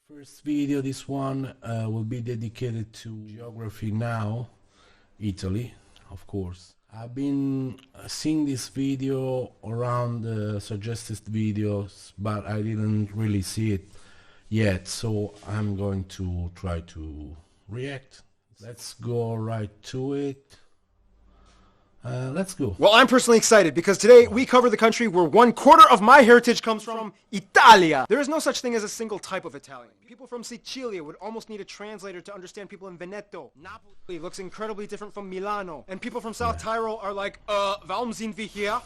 First video, this one will be dedicated to geography now, Italy, of course. I've been seeing this video around suggested videos, but I didn't really see it yet, so I'm going to try to react. Let's go right to it. Let's go. Well, I'm personally excited because today we cover the country where 1/4 of my heritage comes from, Italia. There is no such thing as a single type of Italian. People from Sicilia would almost need a translator to understand people in Veneto. Napoli looks incredibly different from Milano. And people from South Tyrol are like, warum sind wir hier?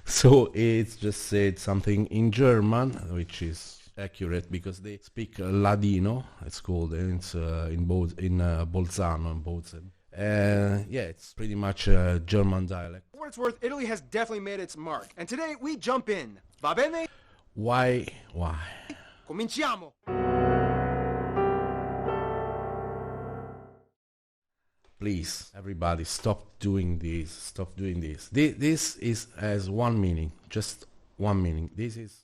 So it's just said something in German, which is accurate because they speak Ladino, it's called, and it's in Bolzano and Bozen. Yeah, it's pretty much a German dialect. For what it's worth, Italy has definitely made its mark. And today we jump in. Va bene? Why? Cominciamo! Please, everybody, stop doing this. Stop doing this. This has one meaning, just one meaning. This is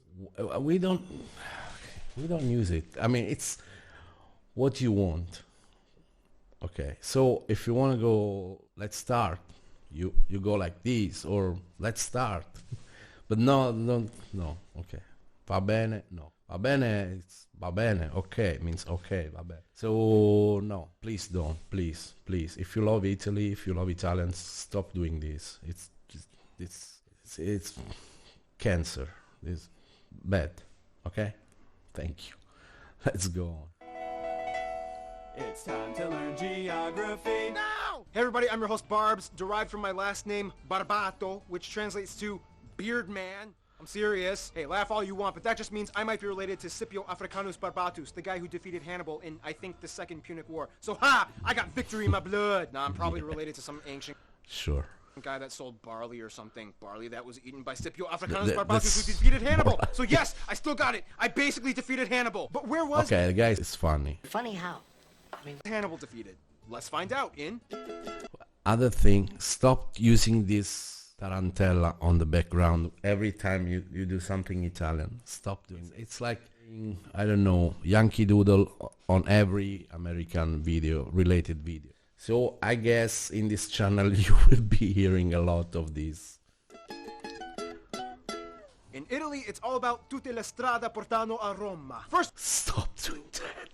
we don't use it. I mean, it's what you want. Okay, so if you want to go, let's start. You go like this, or let's start. But no. Okay, va bene, no. Va bene, it's va bene. Okay, means okay, va bene. So no, please don't, please. If you love Italy, if you love Italians, stop doing this. It's cancer. It's bad. Okay, thank you. Let's go on. It's time to learn geography now! Hey everybody, I'm your host Barbs, derived from my last name Barbato, which translates to beard man. I'm serious. Hey, laugh all you want, but that just means I might be related to Scipio Africanus Barbatus, the guy who defeated Hannibal in, I think, the Second Punic War. So ha! I got victory in my blood! Nah, I'm probably related to some ancient guy that sold barley or something. Barley that was eaten by Scipio Africanus Barbatus, who defeated Hannibal. So yes, I still got it. I basically defeated Hannibal. But where was Okay, guys, it's funny. Funny how? Hannibal defeated? Let's find out in... Other thing, stop using this tarantella on the background every time you do something Italian. Stop doing it. It's like, I don't know, Yankee Doodle on every American related video. So I guess in this channel you will be hearing a lot of this. In Italy, it's all about tutte le strade portano a Roma. First Stop doing that.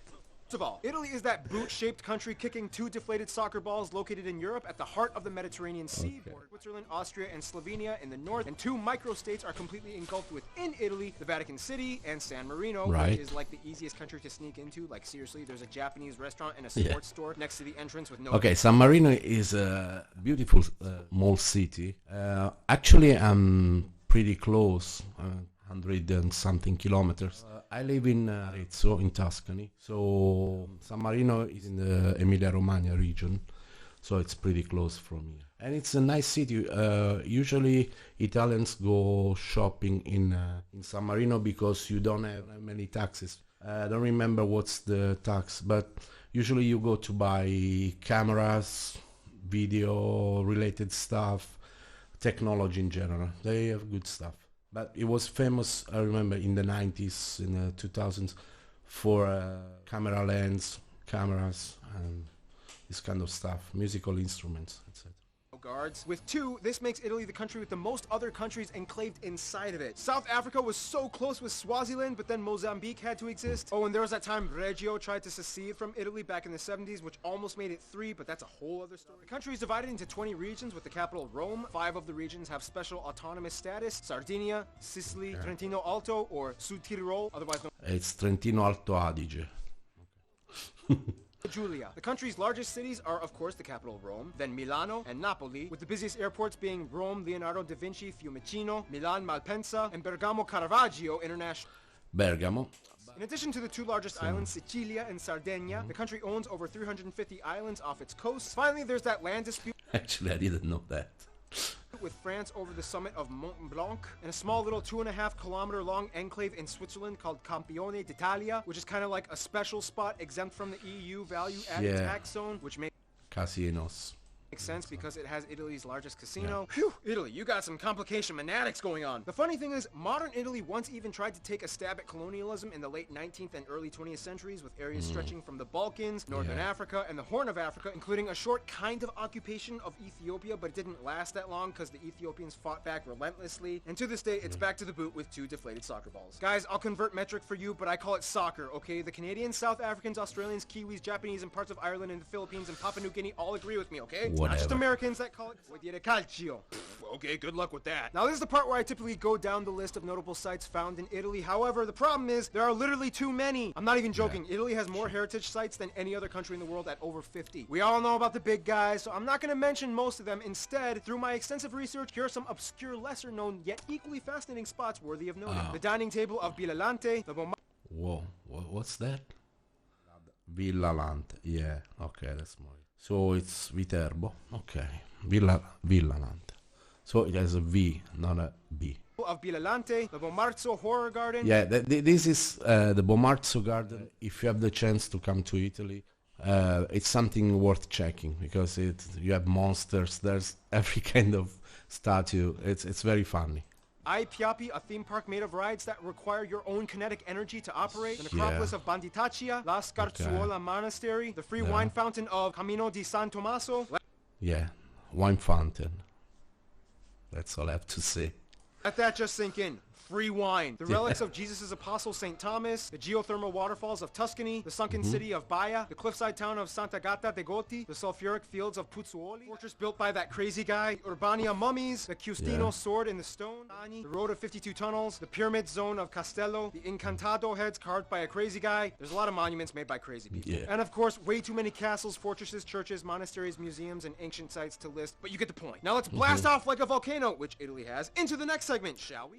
of all, Italy is that boot-shaped country kicking two deflated soccer balls located in Europe at the heart of the Mediterranean Sea. Okay. Switzerland, Austria, and Slovenia in the north, and two microstates are completely engulfed within Italy, the Vatican City and San Marino, Right. which is like the easiest country to sneak into. Like seriously, there's a Japanese restaurant and a sports store next to the entrance with no... Okay, San Marino is a beautiful small city. Actually, I'm pretty close, 100 and something kilometers. I live in Arezzo, in Tuscany. So San Marino is in the Emilia-Romagna region. So it's pretty close from here. And it's a nice city. Usually Italians go shopping in San Marino because you don't have many taxes. I don't remember what's the tax, but usually you go to buy cameras, video related stuff, technology in general. They have good stuff. But it was famous, I remember, in the 90s, in the 2000s, for camera lens, cameras, and this kind of stuff, musical instruments, etc. guards. With two, this makes Italy the country with the most other countries enclaved inside of it. South Africa was so close with Swaziland, but then Mozambique had to exist. Oh, and there was that time Reggio tried to secede from Italy back in the 70s, which almost made it 3, but that's a whole other story. The country is divided into 20 regions with the capital Rome. 5 of the regions have special autonomous status: Sardinia, Sicily, Trentino Alto, or Sud Tirol, otherwise known It's Trentino Alto Adige. Giulia. The country's largest cities are, of course, the capital Rome, then Milano and Napoli, with the busiest airports being Rome, Leonardo da Vinci, Fiumicino, Milan, Malpensa, and Bergamo Caravaggio International. Bergamo. In addition to the two largest islands, Sicilia and Sardinia, the country owns over 350 islands off its coast. Finally, there's that land dispute Actually, I didn't know that. with France over the summit of Mont Blanc, and a small little 2.5 kilometer long enclave in Switzerland called Campione d'Italia, which is kind of like a special spot exempt from the EU value-added Yeah. tax zone, which makes Casinos. Makes sense because it has Italy's largest casino. Phew, Italy, you got some complication fanatics going on. The funny thing is, modern Italy once even tried to take a stab at colonialism in the late 19th and early 20th centuries with areas stretching from the Balkans, Northern Africa, and the Horn of Africa, including a short kind of occupation of Ethiopia, but it didn't last that long because the Ethiopians fought back relentlessly. And to this day, it's back to the boot with 2 deflated soccer balls. Guys, I'll convert metric for you, but I call it soccer, okay? The Canadians, South Africans, Australians, Kiwis, Japanese, and parts of Ireland and the Philippines and Papua New Guinea all agree with me, okay? Not just Americans that call it vuoi dire calcio. Okay, good luck with that. Now this is the part where I typically go down the list of notable sites found in Italy. However, the problem is there are literally too many. I'm not even joking. Italy has more heritage sites than any other country in the world at over 50. We all know about the big guys, so I'm not going to mention most of them. Instead, through my extensive research, here are some obscure, lesser known, yet equally fascinating spots worthy of noting. The dining table of Bilalante, the Whoa, what's that? Villalante, yeah, okay, that's more. So it's Viterbo, okay, Villalante. So it has a V, not a B. Of Bilalante, the Bomarzo Horror Garden. Yeah, this is the Bomarzo Garden. If you have the chance to come to Italy, it's something worth checking because you have monsters. There's every kind of statue. It's very funny. Ai Piapi, a theme park made of rides that require your own kinetic energy to operate. The necropolis of Banditaccia, La Scarzuola Monastery, the free wine fountain of Camino di San Tommaso. Yeah, wine fountain. That's all I have to say. Let that just sink in. Free wine. The relics of Jesus' apostle St. Thomas, the geothermal waterfalls of Tuscany, the sunken city of Baia, the cliffside town of Santa Gata de Goti, the sulfuric fields of Pozzuoli, fortress built by that crazy guy, Urbania mummies, the Custino sword in the stone, the road of 52 tunnels, the pyramid zone of Castello, the Incantado heads carved by a crazy guy. There's a lot of monuments made by crazy people. Yeah. And of course, way too many castles, fortresses, churches, monasteries, museums, and ancient sites to list, but you get the point. Now let's blast off like a volcano, which Italy has, into the next segment, shall we?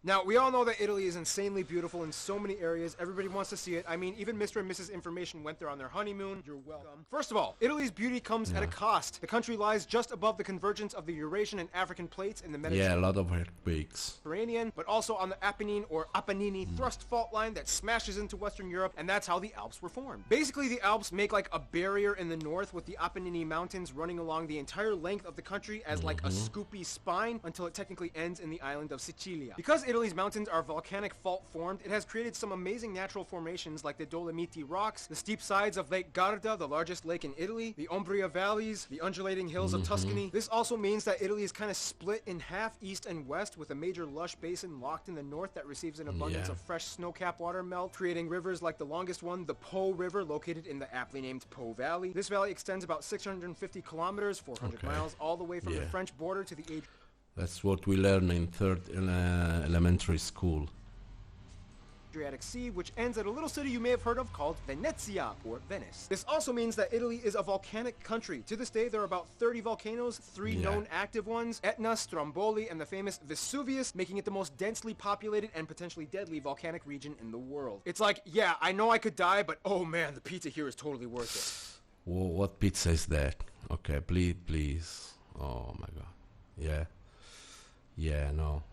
Now, we all know that Italy is insanely beautiful in so many areas. Everybody wants to see it. I mean, even Mr. and Mrs. Information went there on their honeymoon. You're welcome. First of all, Italy's beauty comes at a cost. The country lies just above the convergence of the Eurasian and African plates in the Mediterranean. Yeah, a lot of earthquakes. But also on the Apennine or Apennini thrust fault line that smashes into Western Europe, and that's how the Alps were formed. Basically, the Alps make like a barrier in the north with the Apennine mountains running along the entire length of the country as like a scoopy spine until it technically ends in the island of Sicilia. Because Italy's mountains are volcanic fault formed, it has created some amazing natural formations like the Dolomiti rocks, the steep sides of Lake Garda, the largest lake in Italy, the Umbria valleys, the undulating hills of Tuscany. This also means that Italy is kind of split in half east and west with a major lush basin locked in the north that receives an abundance of fresh snow-capped water melt, creating rivers like the longest one, the Po River, located in the aptly named Po Valley. This valley extends about 650 kilometers, 400 miles, all the way from the French border to the That's what we learn in third elementary school. Adriatic Sea, which ends at a little city you may have heard of called Venezia, or Venice. This also means that Italy is a volcanic country. To this day, there are about 30 volcanoes, 3 known active ones, Etna, Stromboli, and the famous Vesuvius, making it the most densely populated and potentially deadly volcanic region in the world. It's like, yeah, I know I could die, but oh man, the pizza here is totally worth it. Whoa, what pizza is that? Okay, please. Oh my god. Yeah, no.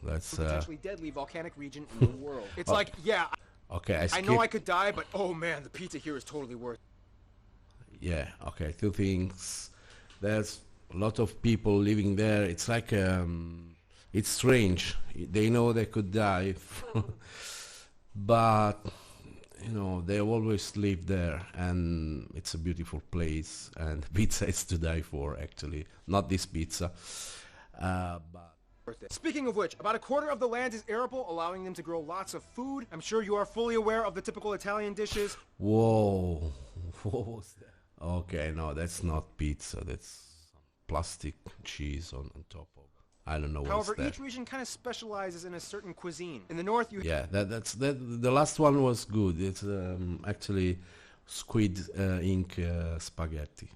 That's potentially deadly volcanic region in the world. It's like, yeah, okay, I know I could die, but oh man, the pizza here is totally worth it. Yeah, okay, 2 things. There's a lot of people living there. It's like, it's strange. They know they could die, but, you know, they always live there, and it's a beautiful place, and pizza is to die for, actually. Not this pizza, but... Speaking of which, about a quarter of the land is arable, allowing them to grow lots of food. I'm sure you are fully aware of the typical Italian dishes. Whoa, what was that? Okay, no, that's not pizza. That's some plastic cheese on top of. I don't know what's However, that. each region kind of specializes in a certain cuisine. In the north, you that's the last one was good. It's actually squid ink spaghetti.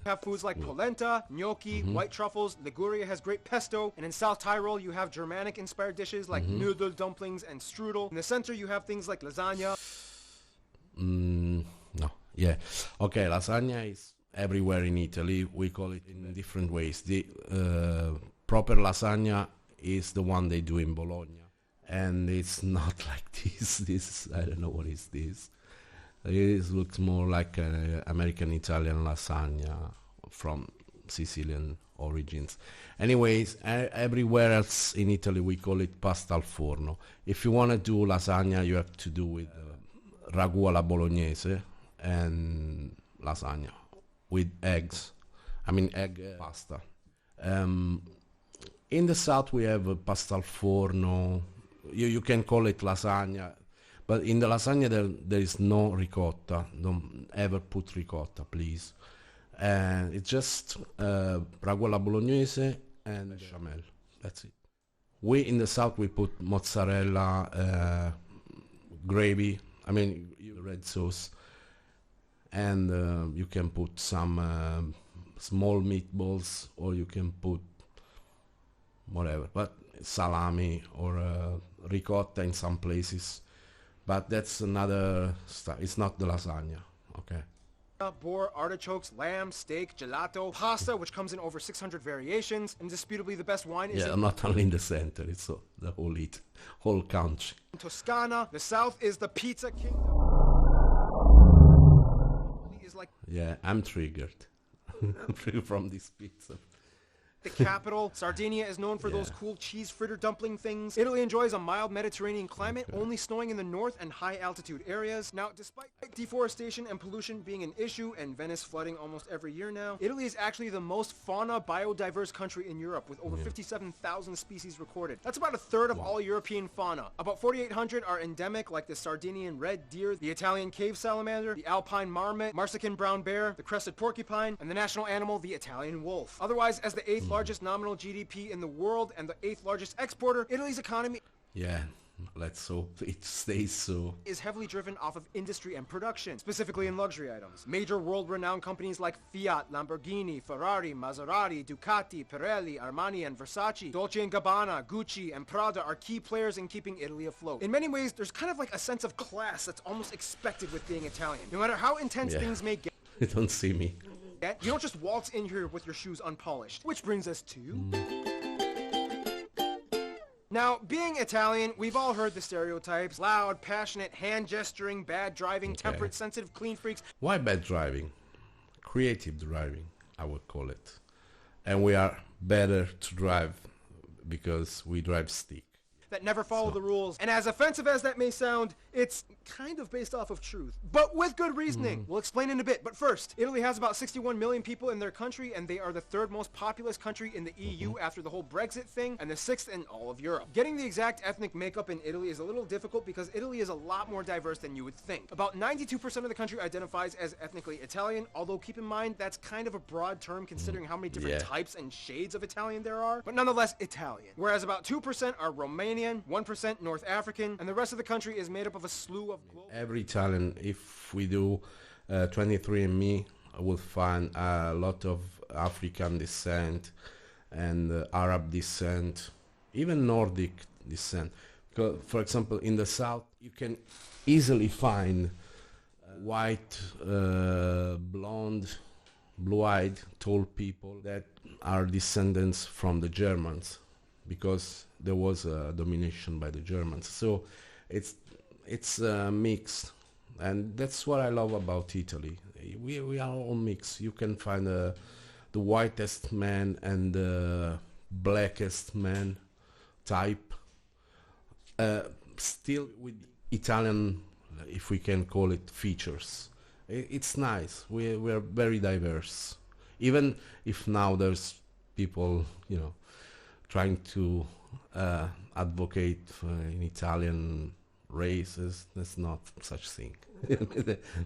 have foods like polenta, gnocchi, white truffles. Liguria has great pesto, and in South Tyrol you have Germanic-inspired dishes like noodle dumplings and strudel. In the center you have things like lasagna. No, yeah, okay. Lasagna is everywhere in Italy. We call it in different ways. The proper lasagna is the one they do in Bologna, and it's not like this. This I don't know what is this. It looks more like American Italian lasagna from Sicilian origins. Anyways, everywhere else in Italy we call it pasta al forno. If you want to do lasagna, you have to do with ragù alla bolognese and lasagna with eggs. I mean egg pasta. In the south we have pasta al forno. You can call it lasagna, but in the lasagna there is no ricotta. Don't ever put ricotta, please. And it's just ragù alla bolognese and bechamel. That's it. We in the south we put mozzarella, gravy. I mean red sauce, and you can put some small meatballs, or you can put whatever, but salami or ricotta in some places. But that's another stuff. It's not the lasagna. Okay. Boar, artichokes, lamb, steak, gelato, pasta, which comes in over 600 variations, and indisputably the best wine is not only in the center, it's the whole country. in Toscana. The south is the pizza kingdom. Is like Yeah, I'm triggered. I'm triggered from this pizza. the capital. Sardinia is known for those cool cheese fritter dumpling things. Italy enjoys a mild Mediterranean climate, only snowing in the north and high altitude areas. Now, despite deforestation and pollution being an issue and Venice flooding almost every year now, Italy is actually the most fauna biodiverse country in Europe, with over 57,000 species recorded. That's about a third of all European fauna. About 4,800 are endemic, like the Sardinian red deer, the Italian cave salamander, the alpine marmot, Marsican brown bear, the crested porcupine, and the national animal, the Italian wolf. Otherwise, as the 8th largest nominal GDP in the world and the 8th largest exporter, Italy's economy Yeah, let's hope it stays so. is heavily driven off of industry and production, specifically in luxury items. Major world-renowned companies like Fiat, Lamborghini, Ferrari, Maserati, Ducati, Pirelli, Armani, and Versace, Dolce & Gabbana, Gucci, and Prada are key players in keeping Italy afloat. In many ways, there's kind of like a sense of class that's almost expected with being Italian. No matter how intense things may get, You don't see me. you don't just waltz in here with your shoes unpolished. Which brings us to... Now, being Italian, we've all heard the stereotypes. Loud, passionate, hand-gesturing, bad driving, temperate, sensitive, clean freaks. Why bad driving? Creative driving, I would call it. And we are better to drive because we drive stick. That never follow the rules. And as offensive as that may sound, it's kind of based off of truth. But with good reasoning. We'll explain in a bit. But first, Italy has about 61 million people in their country, and they are the third most populous country in the EU after the whole Brexit thing, and the sixth in all of Europe. Getting the exact ethnic makeup in Italy is a little difficult because Italy is a lot more diverse than you would think. About 92% of the country identifies as ethnically Italian, although keep in mind that's kind of a broad term considering how many different types and shades of Italian there are, but nonetheless Italian. Whereas about 2% are Romanian, 1% North African, and the rest of the country is made up of a slew of global... Every Italian, if we do 23andMe, will find a lot of African descent and Arab descent, even Nordic descent. Because, for example, in the south, you can easily find white, blonde, blue-eyed, tall people that are descendants from the Germans, because there was a domination by the Germans. So it's mixed, and that's what I love about Italy. We are all mixed. You can find the whitest man and the blackest man type, still with Italian, if we can call it, features. It's nice. We're very diverse, even if now there's people, trying to advocate for an Italian races. There's not such thing.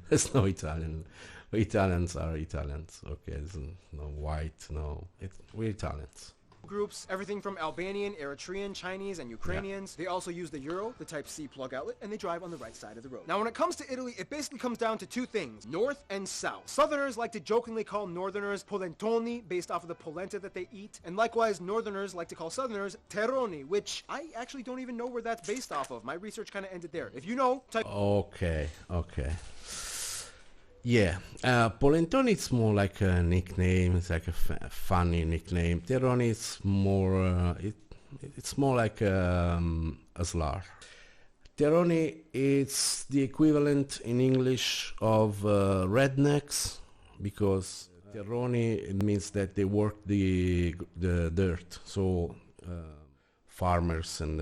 There's no Italian. Italians are Italians. Okay, there's no white. No, we're Italians. Groups, everything from Albanian, Eritrean, Chinese, and Ukrainians. They also use the Euro, the Type-C plug outlet, and they drive on the right side of the road. Now, when it comes to Italy, it basically comes down to two things, north and south. Southerners like to jokingly call northerners polentoni, based off of the polenta that they eat, and likewise, northerners like to call southerners terroni, which I actually don't even know where that's based off of. My research kind of ended there. If you know, type... Okay. Yeah, Polentoni is more like a nickname. It's like a funny nickname. Terroni is more. It's more like a slur. Terroni is the equivalent in English of rednecks, because terroni, it means that they work the dirt. So farmers and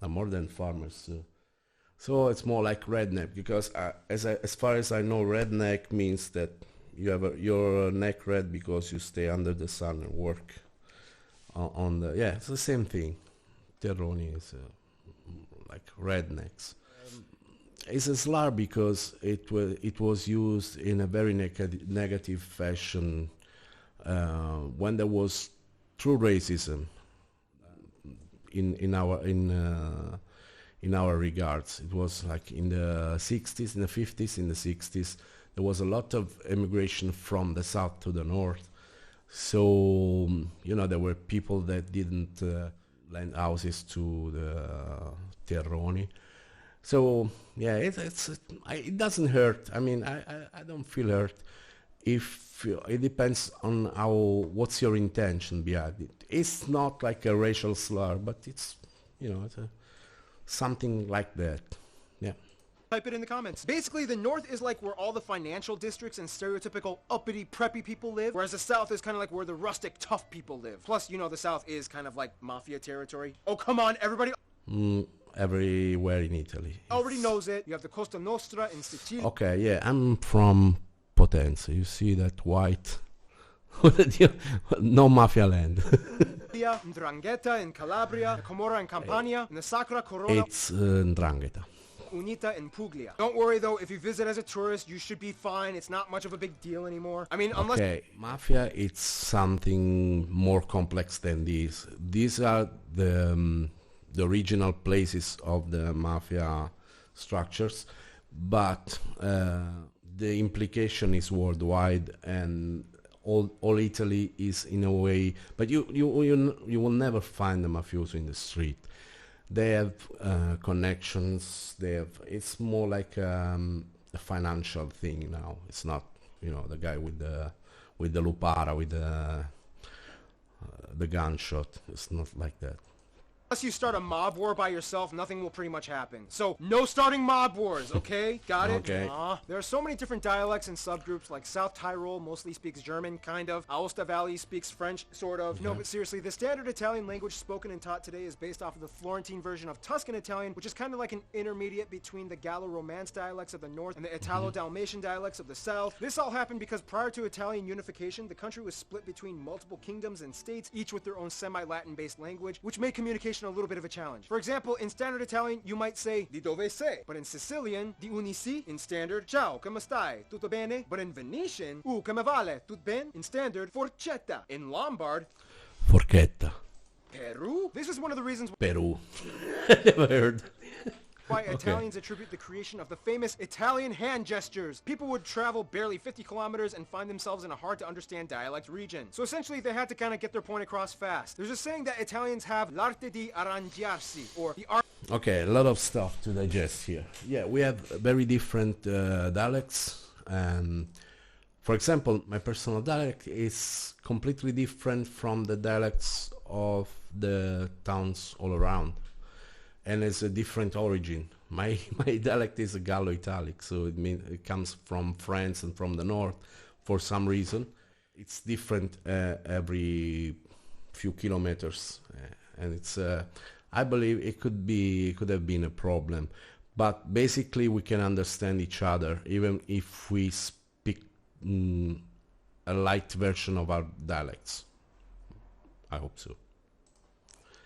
more than farmers. So it's more like redneck, because as far as I know, redneck means that you have your neck red because you stay under the sun and work on the, yeah, it's the same thing. Terroni is like rednecks. It's a slur because it was used in a very negative fashion when there was true racism in our regards. It was like in the 60s, in the 50s, in the 60s. There was a lot of immigration from the south to the north. So, there were people that didn't lend houses to the Terroni. So, yeah, it doesn't hurt. I mean, I don't feel hurt. If it depends on what's your intention behind it. It's not like a racial slur, but it's, it's something like that. Yeah. Type it in the comments. Basically, the North is like where all the financial districts and stereotypical uppity, preppy people live, whereas the South is kind of like where the rustic, tough people live. Plus, the South is kind of like mafia territory. Oh, come on, everybody. Everywhere in Italy. Already knows it. You have the Costa Nostra in Sicily. Okay, yeah, I'm from Potenza. You see that white? No mafia land. 'Ndrangheta in Calabria, the Camorra in Campania, and the Sacra Corona. It's 'Ndrangheta. Unita in Puglia. Don't worry though, if you visit as a tourist, you should be fine. It's not much of a big deal anymore. I mean, unless... Okay, mafia, it's something more complex than this. These are the original places of the mafia structures, but the implication is worldwide, and all Italy is in a way, but you will never find the mafioso in the street. They have connections. It's more like a financial thing now. It's not the guy with the lupara, with the gunshot. It's not like that. Unless you start a mob war by yourself, nothing will pretty much happen. So, no starting mob wars, okay? Got it? Okay. There are so many different dialects and subgroups, like South Tyrol mostly speaks German, kind of. Aosta Valley speaks French, sort of. No, but seriously, the standard Italian language spoken and taught today is based off of the Florentine version of Tuscan Italian, which is kind of like an intermediate between the Gallo-Romance dialects of the north and the Italo-Dalmatian dialects of the south. This all happened because prior to Italian unification, the country was split between multiple kingdoms and states, each with their own semi-Latin based language, which made communication a little bit of a challenge. For example, in standard Italian, you might say di dove sei, but in Sicilian, di unisi. In standard, ciao, come stai? Tutto bene? But in Venetian, come vale? Tut ben? In standard, forchetta. In Lombard, Forchetta. Peru? This is one of the reasons Peru. Never heard. why Italians attribute the creation of the famous Italian hand gestures. People would travel barely 50 kilometers and find themselves in a hard-to-understand dialect region. So essentially, they had to kind of get their point across fast. There's a saying that Italians have l'arte di arrangiarsi, or the art... Okay, a lot of stuff to digest here. Yeah, we have very different dialects. For example, my personal dialect is completely different from the dialects of the towns all around. And it's a different origin. My dialect is a Gallo-Italic, so it comes from France and from the north for some reason. It's different every few kilometers, and it's. I believe it could have been a problem, but basically we can understand each other even if we speak a light version of our dialects. I hope so.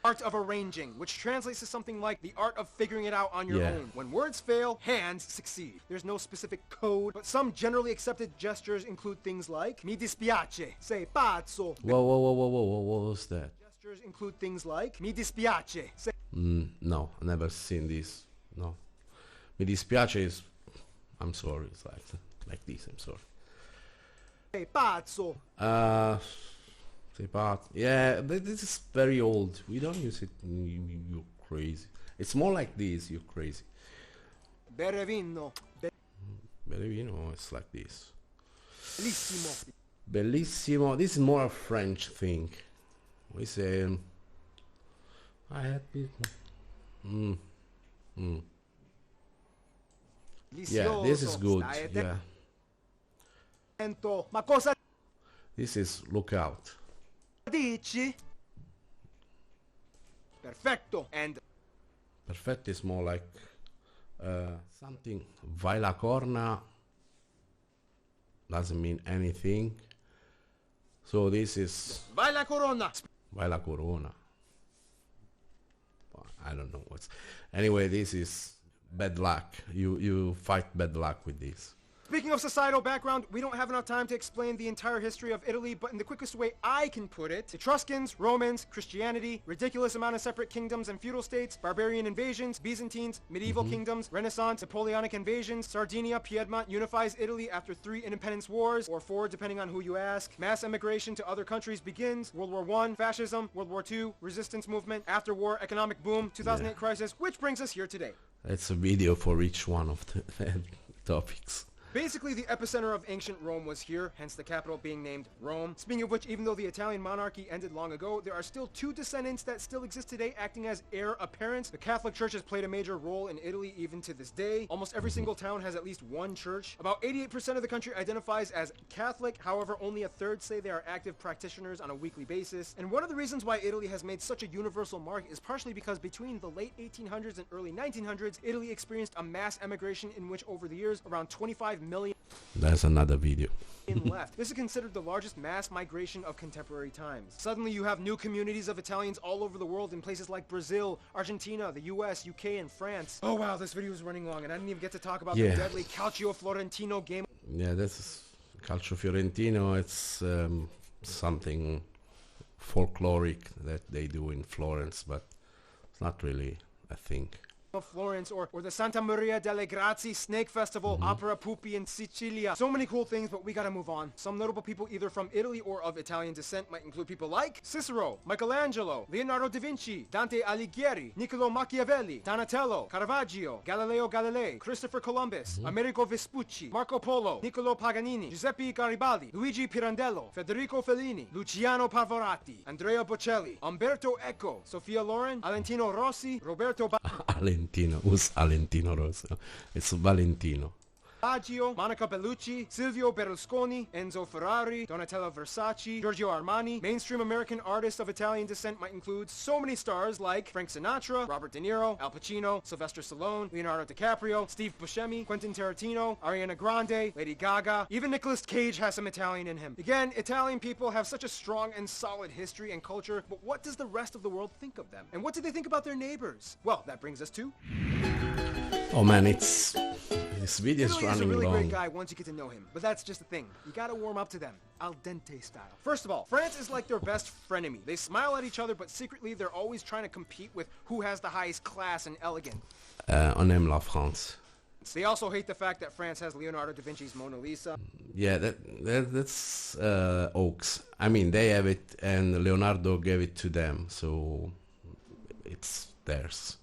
Art of arranging, which translates to something like the art of figuring it out on your own. When words fail, hands succeed. There's no specific code, but some generally accepted gestures include things like mi dispiace, sei pazzo. Whoa, what was that? Gestures include things like mi dispiace, sei... No, never seen this. No. Mi dispiace is, I'm sorry, it's like this, I'm sorry. Sei pazzo. Yeah, but this is very old. We don't use it. You're crazy. It's more like this. You're crazy. Bere vino. Bere vino. It's like this. Bellissimo. Bellissimo. This is more a French thing. We say. I had. Yeah, this is good. Yeah, Ma cosa this is lookout. dici? Perfetto. And Perfetto is more like something. Vai la corna doesn't mean anything. So this is vai la corona. vai la corona. I don't know what's. Anyway, this is bad luck. You fight bad luck with this. Speaking of societal background, we don't have enough time to explain the entire history of Italy, but in the quickest way I can put it, Etruscans, Romans, Christianity, ridiculous amount of separate kingdoms and feudal states, barbarian invasions, Byzantines, medieval kingdoms, Renaissance, Napoleonic invasions, Sardinia, Piedmont unifies Italy after 3 independence wars, or 4 depending on who you ask. Mass emigration to other countries begins, World War I, fascism, World War II, resistance movement, after war, economic boom, 2008 crisis, which brings us here today. It's a video for each one of the topics. Basically, the epicenter of ancient Rome was here, hence the capital being named Rome. Speaking of which, even though the Italian monarchy ended long ago, there are still 2 descendants that still exist today acting as heir apparent. The Catholic Church has played a major role in Italy even to this day. Almost every single town has at least one church. About 88% of the country identifies as Catholic, however, only a third say they are active practitioners on a weekly basis. And one of the reasons why Italy has made such a universal mark is partially because between the late 1800s and early 1900s, Italy experienced a mass emigration in which over the years, around 25 million That's another video. left. This is considered the largest mass migration of contemporary times. Suddenly you have new communities of Italians all over the world in places like Brazil, Argentina, the US, UK, and France. Oh wow, this video is running long and I didn't even get to talk about the deadly Calcio Florentino game. Yeah, that's Calcio Fiorentino. It's something folkloric that they do in Florence, but it's not really a thing. Of Florence, or the Santa Maria delle Grazie Snake Festival, Opera Pupi in Sicilia. So many cool things, but we gotta move on. Some notable people either from Italy or of Italian descent might include people like Cicero, Michelangelo, Leonardo da Vinci, Dante Alighieri, Niccolo Machiavelli, Donatello, Caravaggio, Galileo Galilei, Christopher Columbus, Amerigo Vespucci, Marco Polo, Niccolo Paganini, Giuseppe Garibaldi, Luigi Pirandello, Federico Fellini, Luciano Pavarotti, Andrea Bocelli, Umberto Eco, Sofia Loren, Valentino Rossi, Roberto Valentino, who's Valentino Rossi? It's Valentino. Baggio, Monica Bellucci, Silvio Berlusconi, Enzo Ferrari, Donatello Versace, Giorgio Armani. Mainstream American artists of Italian descent might include so many stars like Frank Sinatra, Robert De Niro, Al Pacino, Sylvester Stallone, Leonardo DiCaprio, Steve Buscemi, Quentin Tarantino, Ariana Grande, Lady Gaga. Even Nicolas Cage has some Italian in him. Again, Italian people have such a strong and solid history and culture, but what does the rest of the world think of them? And what do they think about their neighbors? Well, that brings us to... Oh man, this video is Italy running is a really long. great guy once you get to know him, but that's just the thing. You gotta warm up to them, al dente style. First of all, France is like their best frenemy. They smile at each other, but secretly they're always trying to compete with who has the highest class and elegance. On aime la France. They also hate the fact that France has Leonardo da Vinci's Mona Lisa. Yeah, that's hoax. I mean, they have it, and Leonardo gave it to them, so it's theirs.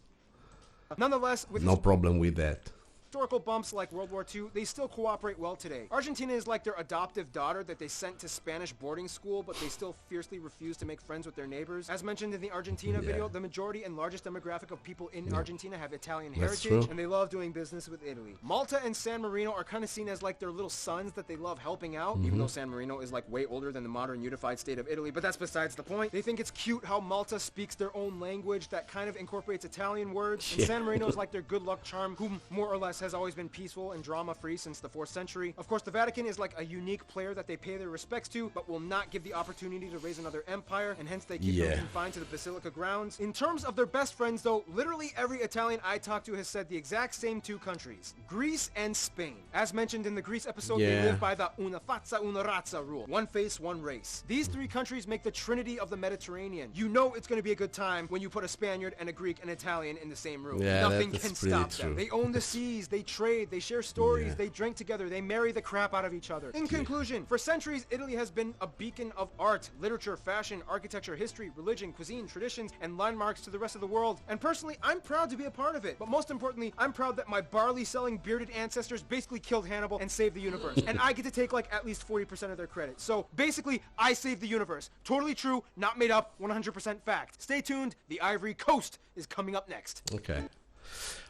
Nonetheless, with No problem with that. historical bumps like World War II, they still cooperate well today. Argentina is like their adoptive daughter that they sent to Spanish boarding school, but they still fiercely refuse to make friends with their neighbors. As mentioned in the Argentina video, the majority and largest demographic of people in Argentina have Italian heritage, true. and they love doing business with Italy. Malta and San Marino are kind of seen as like their little sons that they love helping out, even though San Marino is like way older than the modern unified state of Italy, but that's besides the point. They think it's cute how Malta speaks their own language that kind of incorporates Italian words, and San Marino is like their good luck charm, who more or less has always been peaceful and drama-free since the 4th century. Of course, the Vatican is like a unique player that they pay their respects to, but will not give the opportunity to raise another empire, and hence they keep them confined to the Basilica grounds. In terms of their best friends, though, literally every Italian I talked to has said the exact same 2 countries, Greece and Spain. As mentioned in the Greece episode, they live by the una faccia una razza rule, one face, one race. These 3 countries make the trinity of the Mediterranean. You know it's going to be a good time when you put a Spaniard and a Greek and Italian in the same room. Nothing can stop them. They own the seas, they trade, they share stories, they drink together, they marry the crap out of each other. In conclusion, for centuries, Italy has been a beacon of art, literature, fashion, architecture, history, religion, cuisine, traditions, and landmarks to the rest of the world. And personally, I'm proud to be a part of it. But most importantly, I'm proud that my barley-selling bearded ancestors basically killed Hannibal and saved the universe. And I get to take like at least 40% of their credit. So basically, I saved the universe. Totally true, not made up, 100% fact. Stay tuned, the Ivory Coast is coming up next. Okay.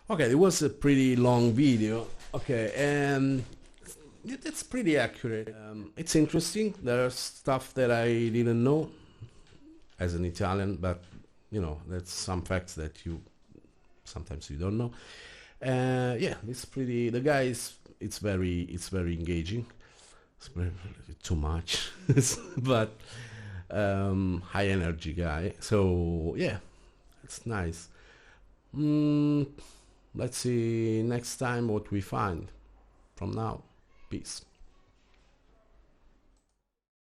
Okay, it was a pretty long video. Okay, and it's pretty accurate. It's interesting. There's stuff that I didn't know as an Italian, but you know, that's some facts that you sometimes you don't know. Yeah, it's pretty. The guy is. It's very engaging. It's very, too much, but high energy guy. So yeah, it's nice. Let's see next time what we find. From now, peace.